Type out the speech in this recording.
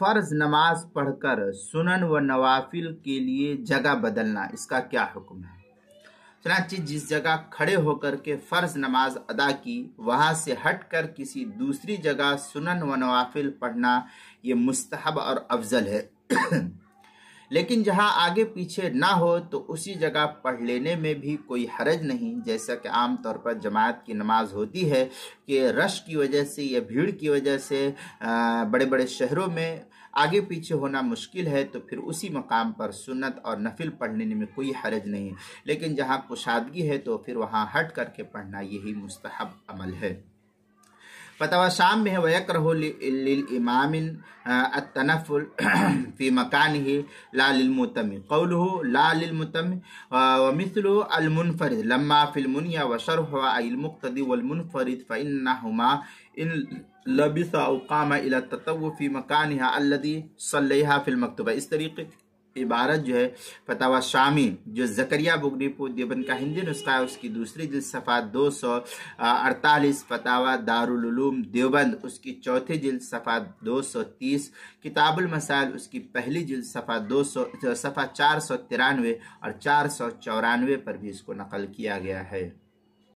فرض نماز پڑھ کر سنن و نوافل کے لیے جگہ بدلنا، اس کا کیا حکم ہے؟ چنانچہ جس جگہ کھڑے ہو کر کے فرض نماز ادا کی، وہاں سے ہٹ کر کسی دوسری جگہ سنن و نوافل پڑھنا یہ مستحب اور افضل ہے۔ لیکن جہاں آگے پیچھے نہ ہو تو اسی جگہ پڑھ لینے میں بھی کوئی حرج نہیں، جیسا کہ عام طور پر جماعت کی نماز ہوتی ہے کہ رش کی وجہ سے یا بھیڑ کی وجہ سے بڑے بڑے شہروں میں آگے پیچھے ہونا مشکل ہے، تو پھر اسی مقام پر سنت اور نفل پڑھنے میں کوئی حرج نہیں، لیکن جہاں کشادگی ہے تو پھر وہاں ہٹ کر کے پڑھنا یہی مستحب عمل ہے۔ فتاوی شام میں ہے وَيَكْرَهُ لِلْإِمَامِ التَّنَفُّلُ فِي مَكَانِهِ لَا لِلْمُتَمِّ قَوْلُهُ لَا لِلْمُتَمِّ وَمِثْلُ الْمُنْفَرِدِ لَمَّا فِي الْمُنْيَا وَشَرْحُهَا أَيْ الْمُقْتَدِي وَالْمُنْفَرِدِ فَإِنَّهُمَا إِنْ لبث أو قام إلى التطوع في مكانها الذي صليها في المكتوبة۔ اس طریقے عبارت جو ہے فتاوی شامی جو زکریا بغری پور دیوبند کا ہندی نسخہ ہے، اس کی دوسری جلد صفحہ 248، فتاوی دارالعلوم دیوبند اس کی چوتھی جلد صفحہ 230، کتاب المسائل اس کی پہلی جلد صفحہ 493 اور 494 پر بھی اس کو نقل کیا گیا ہے۔